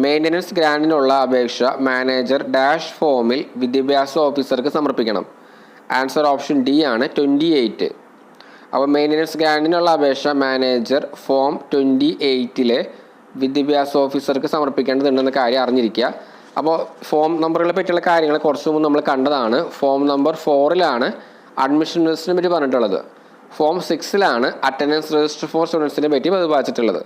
Maintenance ഗ്രാൻഡിനുള്ള അപേക്ഷ മാനേജർ ഡാഷ് ഫോമിൽ വിദ്യാഭ്യാസ ഓഫീസർക്ക് സമർപ്പിക്കണം. ആൻസർ ഓപ്ഷൻ ഡി ആണ്, 28. അപ്പോൾ മെയിൻ്റനൻസ് ഗ്രാൻഡിനുള്ള അപേക്ഷ മാനേജർ ഫോം 28 വിദ്യാഭ്യാസ ഓഫീസർക്ക് സമർപ്പിക്കേണ്ടതുണ്ടെന്ന കാര്യം അറിഞ്ഞിരിക്കുക. അപ്പോൾ ഫോം നമ്പറുകളെ പറ്റിയുള്ള കാര്യങ്ങൾ കുറച്ച് മുമ്പ് നമ്മൾ കണ്ടതാണ്. ഫോം നമ്പർ 4 അഡ്മിഷൻ രജിസ്റ്ററിനെ പറ്റി പറഞ്ഞിട്ടുള്ളത്. ഫോം 6 അറ്റൻഡൻസ് രജിസ്റ്റർ ഫോർ സ്റ്റുഡൻസിനെ പറ്റി പ്രതിപാദിച്ചിട്ടുള്ളത്.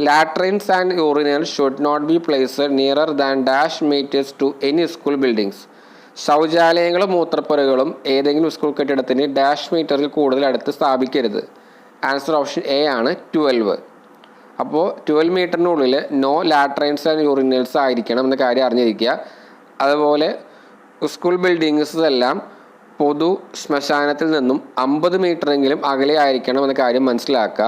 Latrines and urinals should not be placed nearer than dash meters to any school buildings. ശൗചാലയങ്ങളും മൂത്രപ്പുരകളും ഏതെങ്കിലും സ്കൂൾ കെട്ടിടത്തിന് ഡാഷ് മീറ്ററിൽ കൂടുതൽ അടുത്ത് സ്ഥാപിക്കരുത്. ആൻസർ ഓപ്ഷൻ എ ആണ്, 12. അപ്പോൾ 12 മീറ്ററിനുള്ളിൽ നോ ലാട്രൈൻസ് ആൻഡ് യൂറിനൽസ് ആയിരിക്കണം എന്ന കാര്യം അറിഞ്ഞിരിക്കുക. അതുപോലെ സ്കൂൾ ബിൽഡിങ്സ് എല്ലാം പൊതു ശ്മശാനത്തിൽ നിന്നും 50 മീറ്ററെങ്കിലും അകലെ ആയിരിക്കണം എന്ന കാര്യം മനസ്സിലാക്കുക.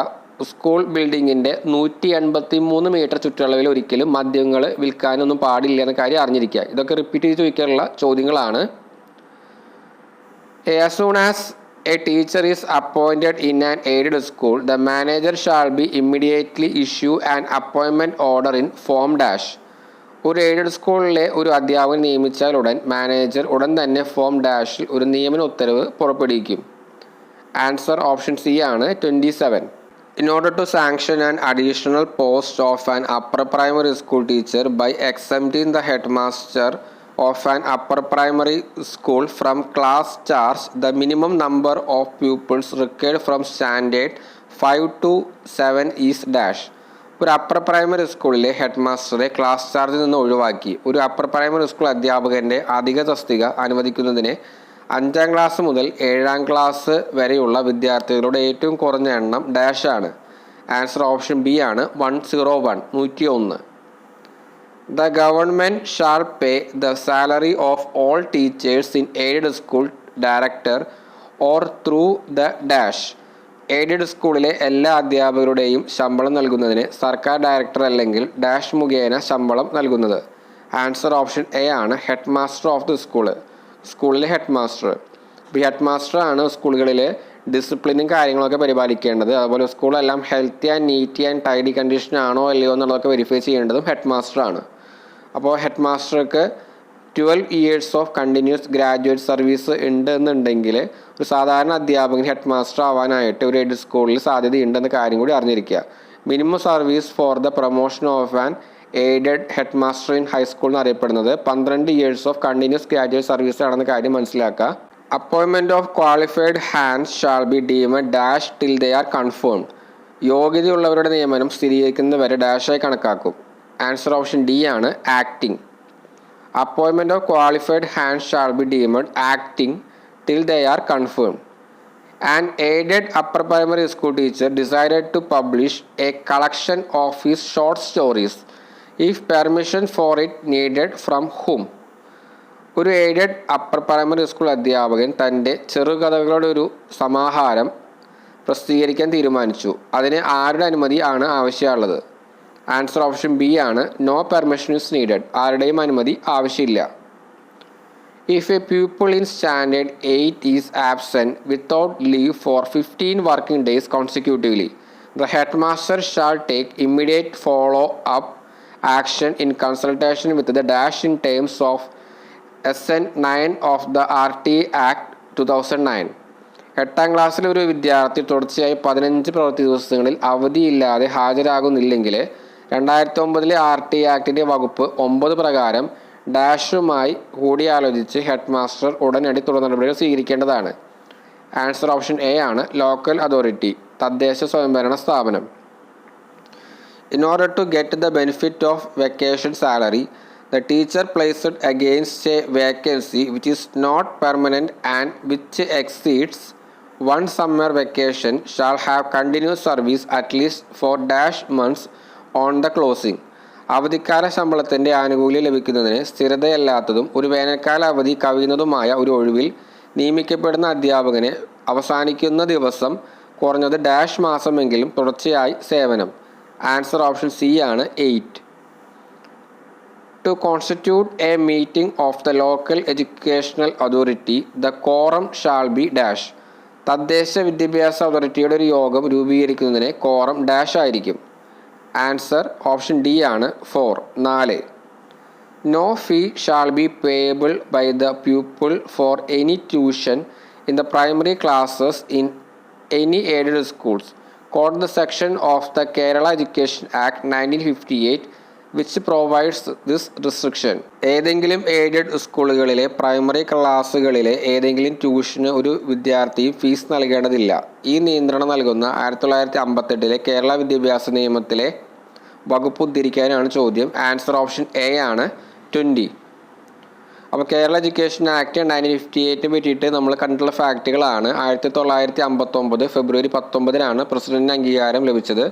സ്കൂൾ ബിൽഡിങ്ങിൻ്റെ 183 മീറ്റർ ചുറ്റളവിൽ ഒരിക്കലും മദ്യങ്ങൾ വിൽക്കാനൊന്നും പാടില്ല എന്ന കാര്യം അറിഞ്ഞിരിക്കുക. ഇതൊക്കെ റിപ്പീറ്റ് ചെയ്ത് ചോദിക്കാനുള്ള ചോദ്യങ്ങളാണ്. As soon as a teacher is appointed in an aided school, the manager shall be immediately issue an appointment order in form dash. ഒരു എയ്ഡഡ് സ്കൂളിലെ ഒരു അധ്യാപകൻ നിയമിച്ചാൽ മാനേജർ ഉടൻ തന്നെ ഫോം ഡാഷിൽ ഒരു നിയമന ഉത്തരവ് പുറപ്പെടുവിക്കും. ആൻസർ ഓപ്ഷൻ സി ആണ് 27. In order to sanction an additional post of an upper primary school teacher by exempting the headmaster of an upper primary school from class charge, the minimum number of pupils required from standard 5 to 7 is dash. ഒരു upper primary സ്കൂളിലെ head മാസ്റ്ററെ class ചാർജിൽ നിന്ന് ഒഴിവാക്കി ഒരു upper primary school അധ്യാപകൻ്റെ അധിക തസ്തിക അനുവദിക്കുന്നതിന് 5ാം class മുതൽ 7ാം ക്ലാസ് വരെയുള്ള വിദ്യാർത്ഥികളുടെ ഏറ്റവും കുറഞ്ഞ എണ്ണം ഡാഷ് ആണ്. ആൻസർ ഓപ്ഷൻ ബി ആണ് 101, 101. The government shall pay the salary of all teachers in aided school director or through the dash. Aided സ്കൂളിലെ എല്ലാ അധ്യാപകരുടെയും ശമ്പളം നൽകുന്നതിന് സർക്കാർ ഡയറക്ടർ അല്ലെങ്കിൽ ഡാഷ് മുഖേന ശമ്പളം നൽകുന്നത്. ആൻസർ ഓപ്ഷൻ എ ആണ് ഹെഡ് മാസ്റ്റർ ഓഫ് ദി സ്കൂളിലെ ഹെഡ് മാസ്റ്റർ. ഈ ഹെഡ് മാസ്റ്റർ ആണ് സ്കൂളുകളിലെ ഡിസിപ്ലിനും കാര്യങ്ങളൊക്കെ പരിപാലിക്കേണ്ടത്. അതുപോലെ സ്കൂളെല്ലാം healthy and neat and tidy condition ആണോ അല്ലയോ എന്നുള്ളതൊക്കെ വെരിഫൈ ചെയ്യേണ്ടതും ഹെഡ് മാസ്റ്റർ ആണ്. അപ്പോൾ ഹെഡ് മാസ്റ്റർക്ക് 12 years of continuous graduate service ഉണ്ട് എന്നുണ്ടെങ്കിൽ ഒരു സാധാരണ അധ്യാപകൻ ഹെഡ് മാസ്റ്റർ ആവാനായിട്ട് ഒരു എയ്ഡഡ് സ്കൂളിൽ സാധ്യതയുണ്ടെന്ന കാര്യം കൂടി അറിഞ്ഞിരിക്കുക. Minimum service for the promotion of an aided head master in high school എന്നറിയപ്പെടുന്നത് 12 years of continuous graduate service ആണെന്ന കാര്യം മനസ്സിലാക്കുക. Appointment of qualified hands shall be deemed dash till they are confirmed. യോഗ്യതയുള്ളവരുടെ നിയമനം സ്ഥിരീകരിക്കുന്നവരെ ഡാഷായി കണക്കാക്കും. ആൻസർ ഓപ്ഷൻ ഡി ആണ് acting. Appointment of qualified hands shall be deemed acting till they are confirmed. An aided upper primary school teacher decided to publish a collection of his short stories. If permission for it needed from whom? ഒരു aided upper primary school അധ്യാപകൻ തൻ്റെ ചെറുകഥകളുടെ ഒരു സമാഹാരം പ്രസിദ്ധീകരിക്കാൻ തീരുമാനിച്ചു. അതിന് ആരുടെ അനുമതി ആണ് ആവശ്യമുള്ളത്? ആൻസർ ഓപ്ഷൻ ബി ആണ് നോ പെർമിഷൻ ഇസ് നീഡഡ്. ആരുടെയും അനുമതി ആവശ്യമില്ല. If A pupil in standard 8 is absent without leave for 15 working days consecutively, the headmaster shall take immediate follow-up action in consultation with the dash in terms of SN 9 of the RT Act 2009. 8ാം ക്ലാസ്സിലെ ഒരു വിദ്യാർത്ഥി തുടർച്ചയായി 15 പ്രവൃത്തി ദിവസങ്ങളിൽ അവധിയില്ലാതെ ഹാജരാകുന്നില്ലെങ്കിൽ 2009 RT ആക്ടിൻ്റെ വകുപ്പ് 9 പ്രകാരം ഡാഷുമായി കൂടിയാലോചിച്ച് head master ഉടനടി തുടർ നടപടികൾ സ്വീകരിക്കേണ്ടതാണ്. ആൻസർ ഓപ്ഷൻ എ ആണ് ലോക്കൽ അതോറിറ്റി, തദ്ദേശ സ്വയംഭരണ സ്ഥാപനം. In order to get the benefit of vacation salary, the teacher placed against a vacancy which is not permanent and which exceeds one summer vacation shall have continuous service at least for dash months on the closing. അവധിക്കാല ശമ്പളത്തിൻ്റെ ആനുകൂല്യം ലഭിക്കുന്നതിന് സ്ഥിരതയല്ലാത്തതും ഒരു വേനൽക്കാല അവധി കവിയുന്നതുമായ ഒരു ഒഴിവിൽ നിയമിക്കപ്പെടുന്ന അധ്യാപകന് അവസാനിക്കുന്ന ദിവസം കുറഞ്ഞത് ഡാഷ് മാസമെങ്കിലും തുടർച്ചയായി സേവനം. ആൻസർ ഓപ്ഷൻ സി ആണ് 8. To constitute a meeting of the local educational authority, the quorum shall be dash. തദ്ദേശ വിദ്യാഭ്യാസ അതോറിറ്റിയുടെ ഒരു യോഗം രൂപീകരിക്കുന്നതിന് കോറം ഡാഷ് ആയിരിക്കും. ആൻസർ ഓപ്ഷൻ ഡി ആണ് 4. No fee shall be payable by the pupil for any tuition in the primary classes in any aided schools. Quote the section of the Kerala Education Act 1958 which provides this restriction. ഏതെങ്കിലും aided സ്കൂളുകളിലെ primary ക്ലാസ്സുകളിലെ ഏതെങ്കിലും ട്യൂഷന് ഒരു വിദ്യാർത്ഥിയും fees നൽകേണ്ടതില്ല. ഈ നിയന്ത്രണം നൽകുന്ന 1958 കേരള വിദ്യാഭ്യാസ നിയമത്തിലെ വകുപ്പ് ഉദ്ധരിക്കാനാണ് ചോദ്യം. ആൻസർ ഓപ്ഷൻ എ ആണ് 20. അപ്പോൾ കേരള എഡ്യൂക്കേഷൻ ആക്ട് 1958 പറ്റിയിട്ട് നമ്മൾ കണ്ടിട്ടുള്ള ഫാക്റ്റുകളാണ്. 1959 ഫെബ്രുവരി 19 പ്രസിഡന്റിന് അംഗീകാരം ലഭിച്ചത്.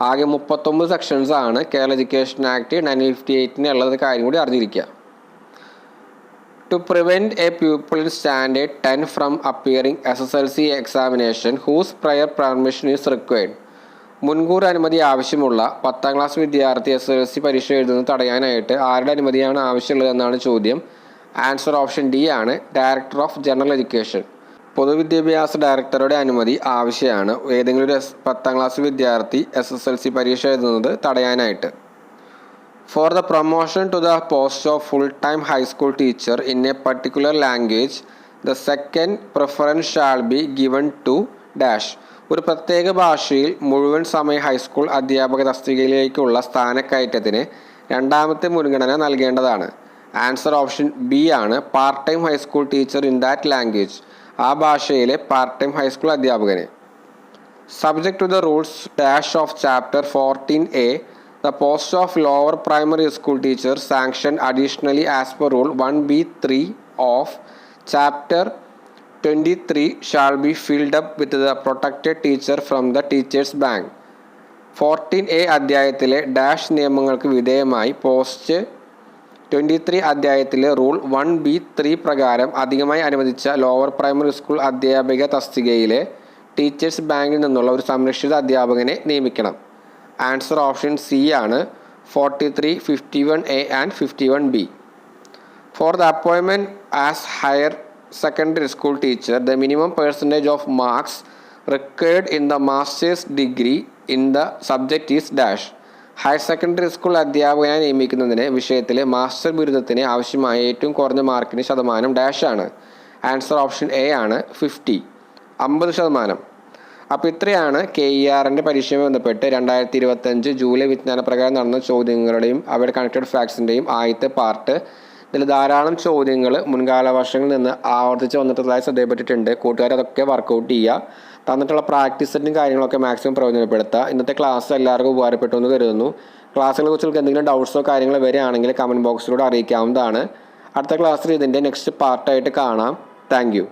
ആകെ 39 സെക്ഷൻസ് ആണ് കേരള എഡ്യൂക്കേഷൻ ആക്ട് 1958 ഉള്ളത് കാര്യം കൂടി അറിഞ്ഞിരിക്കുക. To prevent a pupil in standard 10 from appearing SSLC examination whose prior permission is required. മുൻകൂർ അനുമതി ആവശ്യമുള്ള 10ാം ക്ലാസ് വിദ്യാർത്ഥി SSLC പരീക്ഷ എഴുതുന്നത് തടയാനായിട്ട് ആരുടെ അനുമതിയാണ് ആവശ്യമുള്ളതെന്നാണ് ചോദ്യം. ആൻസർ ഓപ്ഷൻ ഡി ആണ്, ഡയറക്ടർ ഓഫ് ജനറൽ എഡ്യൂക്കേഷൻ. പൊതുവിദ്യാഭ്യാസ ഡയറക്ടറുടെ അനുമതി ആവശ്യമാണ് ഏതെങ്കിലും ഒരു 10ാം ക്ലാസ് വിദ്യാർത്ഥി SSLC പരീക്ഷ എഴുതുന്നത് തടയാനായിട്ട്. For the promotion to the post of full-time high school teacher in a particular language, the second preference shall be given to dash. ഒരു പ്രത്യേക ഭാഷയിൽ മുഴുവൻ സമയ ഹൈസ്കൂൾ അധ്യാപക തസ്തികയിലേക്കുള്ള സ്ഥാനക്കയറ്റത്തിന് രണ്ടാമത്തെ മുൻഗണന നൽകേണ്ടതാണ്. ആൻസർ ഓപ്ഷൻ ബി ആണ്, part time high school teacher in that language. ആ ഭാഷയിലെ പാർട്ട് ടൈം ഹൈസ്കൂൾ അധ്യാപകന്. Subject to the rules dash of chapter 14A, the post of lower primary school teacher sanctioned additionally as per rule 1B3 of chapter 23 shall be filled up with the protected teacher from the teachers bank. 14A അധ്യായത്തിലെ dash നിയമങ്ങൾക്ക് വിധേയമായി post 23 അധ്യായത്തിലെ rule 1B3 പ്രകാരം അധികമായി അനുവദിച്ച lower primary school അധ്യാപിക തസ്തികയിലെ teachers ബാങ്കിൽ നിന്നുള്ള ഒരു സംരക്ഷിത അധ്യാപകനെ നിയമിക്കണം. ആൻസർ ഓപ്ഷൻ സി ആണ്, 43, 51A and 51B. For the appointment as higher secondary school teacher, the minimum percentage of marks required in the master's degree in the subject is dash. Higher secondary school അധ്യാപകനെ നിയമിക്കുന്നതിന് വിഷയത്തിലെ master ബിരുദത്തിന് ആവശ്യമായ ഏറ്റവും കുറഞ്ഞ മാർക്കിന് ശതമാനം dash ആണ്. Answer option A ആണ്, 50%. അപ്പോൾ ഇത്രയാണ് KERൻ്റെ പരീക്ഷയുമായി ബന്ധപ്പെട്ട് 2025 ജൂലൈ വിജ്ഞാന പ്രകാരം നടന്ന ചോദ്യങ്ങളുടെയും അവയുടെ കണക്റ്റഡ് ഫാക്ട്സിൻ്റെയും ആദ്യത്തെ പാർട്ട്. ഇതിൽ ധാരാളം ചോദ്യങ്ങൾ മുൻകാല വർഷങ്ങളിൽ നിന്ന് ആവർത്തിച്ച് വന്നിട്ടുള്ളതായി ശ്രദ്ധയപ്പെട്ടിട്ടുണ്ട്. കൂട്ടുകാർ അതൊക്കെ വർക്കൗട്ട് ചെയ്യുക. തന്നിട്ടുള്ള പ്രാക്ടീസ് സെറ്റും കാര്യങ്ങളൊക്കെ മാക്സിമം പ്രയോജനപ്പെടുത്തുക. ഇന്നത്തെ ക്ലാസ് എല്ലാവർക്കും ഉപകാരപ്പെട്ടു എന്ന് കരുതുന്നു. ക്ലാസ്സുകളെ കുറിച്ച് എന്തെങ്കിലും ഡൗട്ട്സോ കാര്യങ്ങളോ വരികയാണെങ്കിൽ കമൻറ്റ് ബോക്സിലൂടെ അറിയിക്കാവുന്നതാണ്. അടുത്ത ക്ലാസ്സിൽ ഇതിൻ്റെ നെക്സ്റ്റ് പാർട്ടായിട്ട് കാണാം. Thank you.